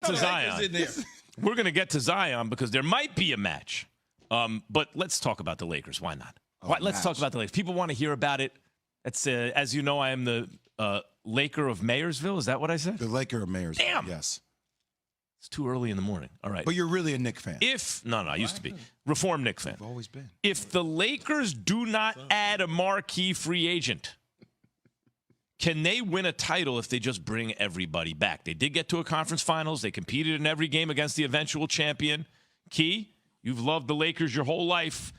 To Zion. We're going to get to Zion because there might be a match. But let's talk about the Lakers. Why not? Let's talk about the Lakers. People want to hear about it. It's, as you know, I am the Laker of Mayersville. Is that what I said? The Laker of Mayersville. Damn. Yes. It's too early in the morning. All right. But you're really a Knick fan. No, I used to be. Reformed Knick fan. You've always been. If the Lakers do not add a marquee free agent, can they win a title if they just bring everybody back? They did get to a conference finals. They competed in every game against the eventual champion. Key, you've loved the Lakers your whole life.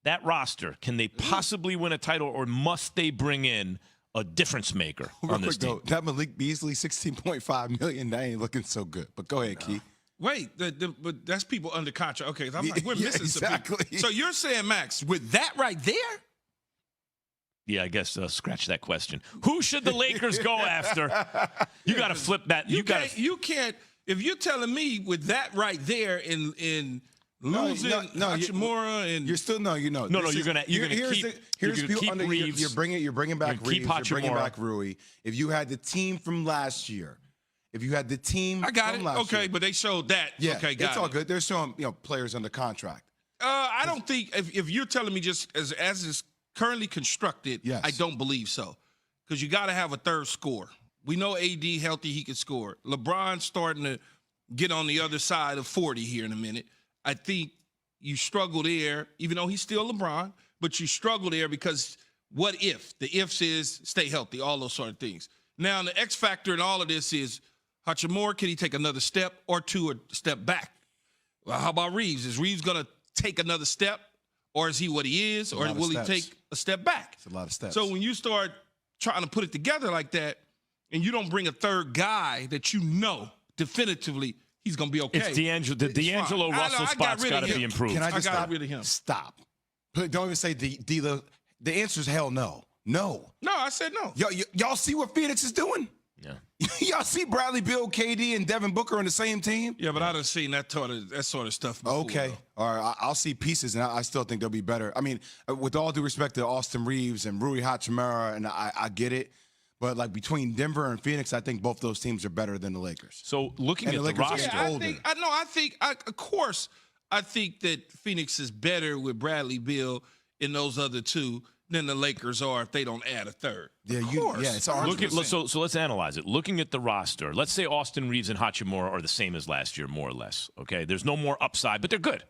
That roster, can they possibly win a title, or must they bring in a difference maker on this team? That Malik Beasley, $16.5 million, that ain't looking so good. But go ahead, Key. Wait, but that's people under contract. Okay, I'm like, we're missing exactly. some people. So you're saying, Max, with that right there? Yeah, I guess scratch that question. Who should the Lakers go after? You got to flip that. You can't. If you're telling me with that right there in losing Hachimura and you're still you're gonna keep Reeves. You're bringing back Reeves. You're bringing back Rui. If you had the team from last year, I got it. Okay, but they showed that. Yeah, okay, it's all good. They're showing players under contract. I don't think if you're telling me just as it's currently constructed, yes. I don't believe so, because you got to have a third scorer. We know AD healthy, he can score. LeBron's starting to get on the other side of 40 here in a minute. I think you struggle there, even though he's still LeBron, but you struggle there because what if? The ifs is stay healthy, all those sort of things. Now, the X factor in all of this is Hachimura, can he take another step or two a step back? Well, how about Reeves? Is Reeves going to take another step, or is he what he is, or will he take a step back? It's a lot of steps. So when you start trying to put it together like that, and you don't bring a third guy that you know definitively he's going to be okay. It's D'Angelo Russell spot's got to be improved. Can I just got rid of him. Stop. Don't even say the answer is hell no. No. No, I said no. Y'all see what Phoenix is doing? Yeah. Y'all see Bradley Beal, KD, and Devin Booker on the same team? Yeah, but I done seen that sort of stuff before. Okay. Though. All right. I'll see pieces, and I still think they'll be better. I mean, with all due respect to Austin Reeves and Rui Hachimura, and I get it. But, like, between Denver and Phoenix, I think both those teams are better than the Lakers. So, looking at the roster. Yeah, I think that Phoenix is better with Bradley Beal and those other two than the Lakers are if they don't add a third. Yeah, of course. Yeah, it's argument. So let's analyze it. Looking at the roster, let's say Austin Reeves and Hachimura are the same as last year, more or less. Okay, there's no more upside, but they're good.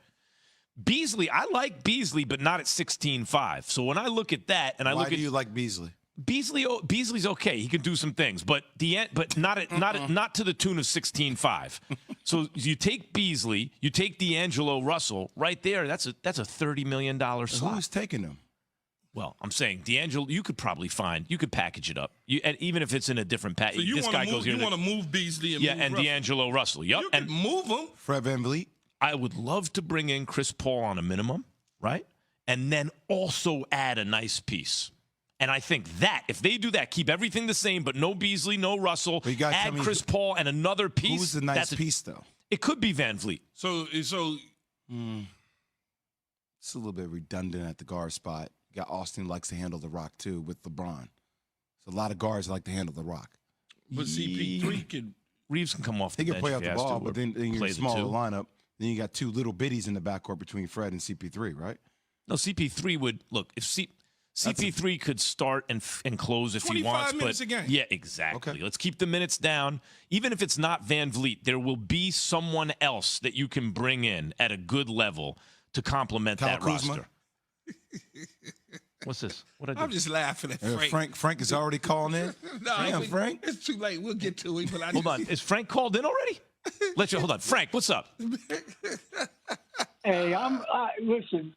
Beasley, I like Beasley, but not at 16.5. So when I look at that, and Why do you like Beasley? Beasley's okay. He can do some things, but not to the tune of 16.5. So you take Beasley, you take D'Angelo Russell right there. That's a $30 million slot. Who's taking them? Well, I'm saying D'Angelo, you could package it up. And even if it's in a different package. So you want to move Beasley and move Russell. D'Angelo Russell. Yep. You can move them. Fred VanVleet. I would love to bring in Chris Paul on a minimum, right? And then also add a nice piece. And I think that, if they do that, keep everything the same, but no Beasley, no Russell, add Chris Paul and another piece. Who's the nice piece, though? It could be VanVleet. So it's a little bit redundant at the guard spot. You got Austin likes to handle the rock, too, with LeBron. So a lot of guards like to handle the rock. But CP3 can... Reeves can come off the bench. He can play out the ball, but then you're a smaller lineup. Then you got two little bitties in the backcourt between Fred and CP3, right? No, CP3 would... Look, if CP3 could start and close if he wants. 25 minutes a game. Yeah, exactly. Okay. Let's keep the minutes down. Even if it's not VanVleet, there will be someone else that you can bring in at a good level to complement that roster. What's this? I'm just laughing at Frank. Frank is already calling in? No, Frank? It's too late. We'll get to it. But Hold on. Is Frank called in already? Hold on. Frank, what's up? Hey, listen,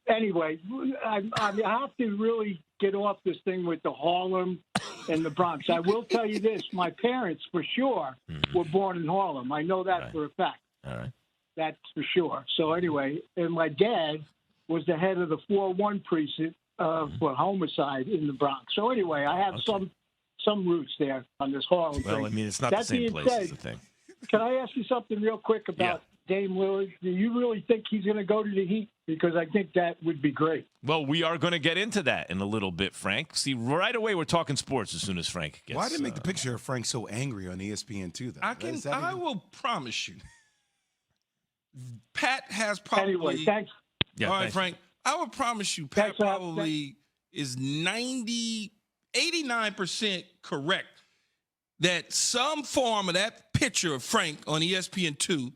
anyway, I have to really get off this thing with the Harlem and the Bronx. I will tell you this. My parents, for sure, were born in Harlem. I know that for a fact. All right. That's for sure. So anyway, and my dad was the head of the 4-1 precinct for homicide in the Bronx. So anyway, I have some roots there on this Harlem thing. Well, I mean, it's not the same place as the thing. Can I ask you something real quick about Dame Lillard? Do you really think he's going to go to the Heat? Because I think that would be great. Well, we are going to get into that in a little bit, Frank. See, right away we're talking sports as soon as Frank gets. Why did they make the picture of Frank so angry on ESPN2, though? I will promise you. Pat has probably. Anyway, thanks. Yeah, all right, thanks. Frank. I will promise you, Pat Thanks, Al. probably is 89% correct that some form of that picture of Frank on ESPN2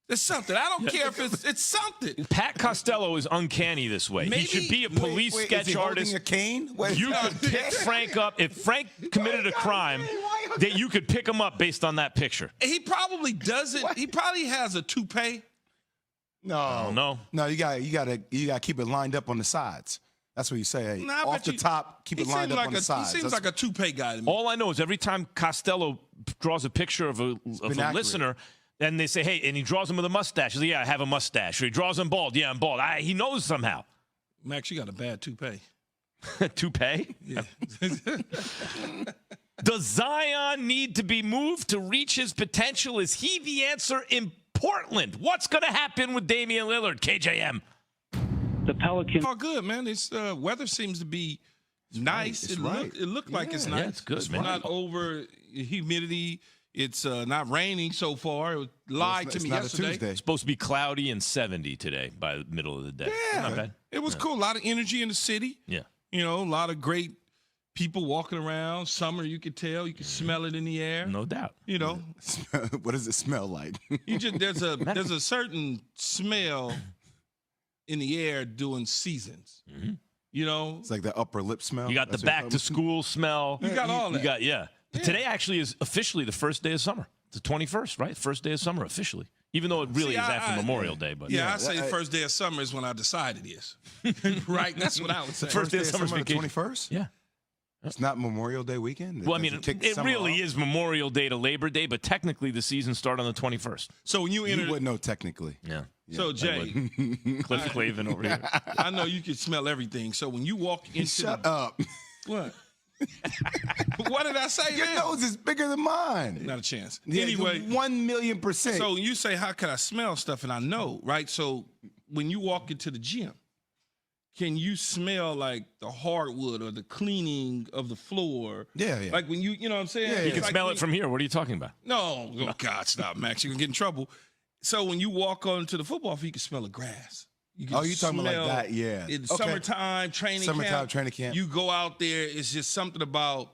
is something. I don't care if it's something. Pat Costello is uncanny this way. Maybe- he should be a police Is sketch he artist. holding a cane? Wait, You could pick Frank up. If Frank committed a crime, that you could pick him up based on that picture. He probably doesn't. He probably has a toupee. No. You gotta keep it lined up on the sides. That's what you say. Hey, Nah, I off bet the you- top, keep He it lined seems up like on the sides. He seems like a toupee guy to me. All I know is every time Costello draws a picture of a accurate. listener, and they say, hey, and he draws him with a mustache. He's like, yeah, I have a mustache. Or he draws him bald. Yeah, I'm bald. He knows somehow. Max, you got a bad toupee. Toupee? Yeah. Does Zion need to be moved to reach his potential? Is he the answer in Portland? What's going to happen with Damian Lillard, KJM? The Pelicans. All good, man. This weather seems to be nice. It's right. It looked like it's nice. Yeah, it's good, It's man. not over humidity. It's not raining so far. It lied to It's me not yesterday. a Tuesday. Supposed to be cloudy and 70 today by the middle of the day. Yeah, Not bad. it was cool. A lot of energy in the city. Yeah. You know, a lot of great people walking around. Summer, you could tell. You could smell it in the air. No doubt. You know, What does it smell like? you just there's a certain smell in the air during seasons. Mm-hmm. You know, It's like the upper lip smell. You got the That's what you're back to talking school smell. you got all that. You got, yeah. But today actually is officially the first day of summer. The 21st, right? First day of summer officially. Even though it really See, is after Memorial Day. But Yeah, I say the first day of summer is when I decide it is. Right? That's what I would say. First day of summer's the vacation. 21st? Yeah. It's not Memorial Day weekend? Well, I Does mean, kick the it summer really off? is Memorial Day to Labor Day, but technically the season starts on the 21st. So when you You enter, wouldn't know technically. Yeah. so Jay, Cliff Clavin over here. I know you can smell everything. So when you walk into Shut up. what? What did I say? Your now? nose is bigger than mine. Not a chance. Yeah, Anyway, 1,000,000%. so you say, how can I smell stuff? And I know, right? So when you walk into the gym, can you smell like the hardwood or the cleaning of the floor? Yeah. Like when you know what I'm saying? Yeah, You can Like smell when- it from here. What are you talking about? No, oh God, stop, Max. You're gonna get in trouble. So when you walk onto the football field, you can smell the grass. You can Oh, you talking about like smell that? Yeah. It's Okay. summertime training Summertime camp. training camp. You go out there, it's just something about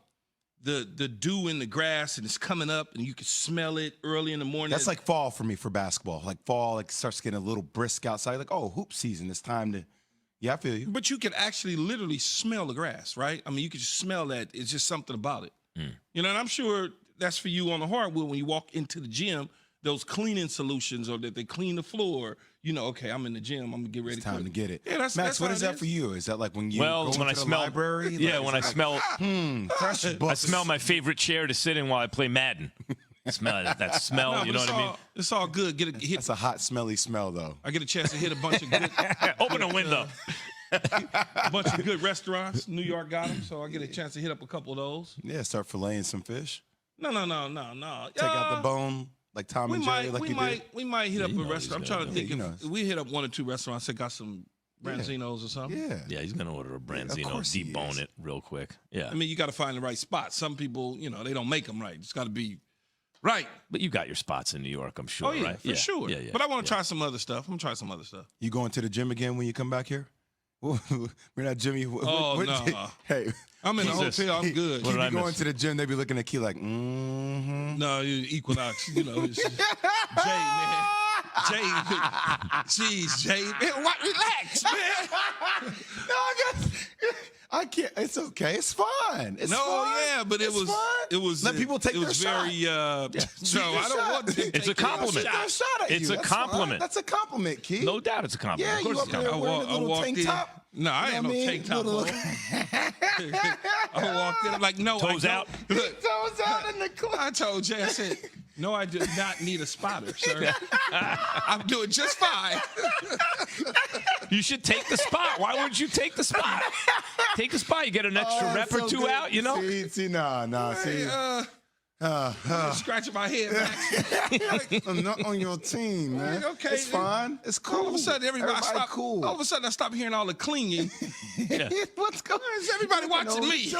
the dew in the grass, and it's coming up, and you can smell it early in the morning. That's like fall for me for basketball. Like fall, like starts getting a little brisk outside. Like, oh, hoop season. It's time to. Yeah, I feel you. But you can actually literally smell the grass, right? I mean, you can just smell that. It's just something about it. You know, and I'm sure that's for you on the hardwood when you walk into the gym. Those cleaning solutions, or that they clean the floor. You know, okay, I'm in the gym. I'm gonna get ready. It's time to get it. Yeah, that's Max. What how is it that for you? Is that like when you Well, go it's when into I the smell library? Yeah, Like, when I it's smell fresh books. I smell my favorite chair to sit in while I play Madden. Smell that smell, No, you but know it's what I mean? all, It's all good. That's a hot, smelly smell, though. I get a chance to hit a bunch of good, Open a window. a bunch of good restaurants. New York got them, so I get a chance to hit up a couple of those. Yeah, start filleting some fish. No. Take out the bone, like Tom We and Jerry, might, like we you might, did. we might hit up you a know restaurant. I'm he's trying to gonna- think Yeah, you if know. we hit up 1 or 2 restaurants that got some Branzinos or something. Yeah. Yeah, he's going to order a Branzino, course he debone is. it real quick. Yeah. I mean, you got to find the right spot. Some people, you know, they don't make them right. It's got to be right. But you got your spots in New York, I'm sure, Oh yeah, right? for sure. Yeah, yeah. But I want to try some other stuff. I'm gonna try some other stuff. You going to the gym again when you come back here? We're not Jimmy. Oh, no. Hey, I'm in the Jesus. hotel. I'm good. What you did I be going miss? to the gym, they be looking at Key like, mm-hmm. No, Equinox. You know, it's just, Jay, man. Jay, jeez, Jay, man, what? Relax, man. No, I can't. It's okay. It's fine. It's No, fine. yeah, but It's fine. it was. Let people take it their was shot. very. So I don't want to. It's a compliment. Take a shot at It's you. a That's compliment. fine. That's a compliment, Key. No doubt it's a compliment. Yeah, of course you it's up a there compliment. wearing a little walked tank in. top? No, I You ain't know no what I mean? tank top Little- on. I walked in like, no, Toes I don't. out. Look, Toes out in the club. I told Jay, I said, no, I do not need a spotter, sir. I'm doing just fine. You should take the spot. Why wouldn't you take the spot? Take the spot. You get an extra rep or two out, you know? See, nah. See, Scratching my head, Max. I'm not on your team, man. Okay, it's fine. It's cool. All of a sudden, everybody stopped. cool. All of a sudden, I stopped hearing all the clinging. Yeah. What's going on? Is everybody watching me?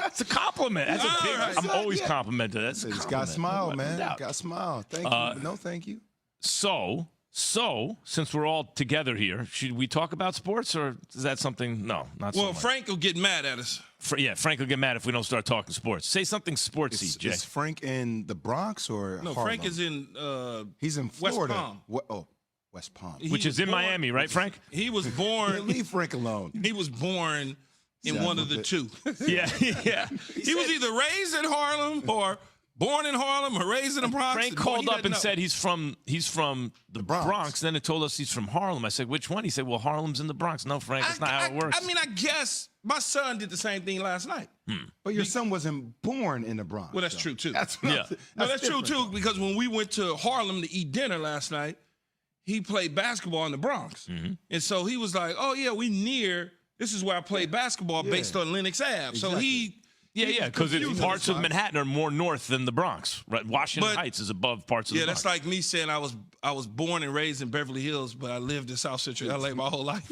It's a compliment. That's a big, right. I'm always complimented. That's a Just got to smile, compliment, no man. doubt. Got to smile. Thank you. No, thank you. So, since we're all together here, should we talk about sports, or is that something? No, not so Well, much. Frank will get mad at us. Frank will get mad if we don't start talking sports. Say something sportsy, Jay. Is Frank in the Bronx or No, Harlem? Frank is in. He's in West Florida. Palm. West Palm. He Which was is in born- Miami, right, Frank? He was born. Leave Frank alone. He was born in Son one of of the a- two. Yeah, yeah. He was either raised in Harlem or born in Harlem or raised in the Bronx. Frank Boy, called he up doesn't and know. said he's from the Bronx. Bronx. Then it told us he's from Harlem. I said, which one? He said, well, Harlem's in the Bronx. No, Frank, that's not how it works. I mean, I guess my son did the same thing last night. But your son wasn't born in the Bronx. Well, that's though. true, too. That's Yeah. No, that's true, different. too, because when we went to Harlem to eat dinner last night, he played basketball in the Bronx. And so he was like, oh, yeah, we near. This is where I played basketball based on Lenox Ave. So Exactly. yeah, because confused parts of with it. Manhattan are more north than the Bronx. Right? Washington But- Heights is above parts of the that's Bronx. like me saying I was born and raised in Beverly Hills, but I lived in South Central LA my whole life.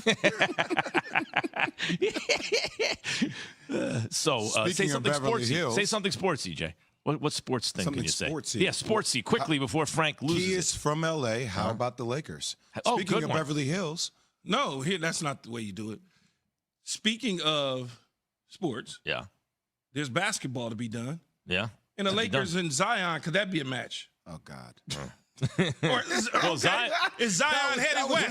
So say Speaking of something Beverly sportsy. Hills- Say something sportsy, Jay. What sports thing Something can you say? sportsy. Yeah, sportsy. Quickly before Frank loses He it. is from LA. How about the Lakers? Oh, Speaking good of one. Beverly Hills, No, that's not the way you do it. Speaking of sports, Yeah, there's basketball to be done. yeah. And the To be done. Lakers and Zion, could that be a match? oh God. Or is, Well, okay, Zion- is Zion That headed was west?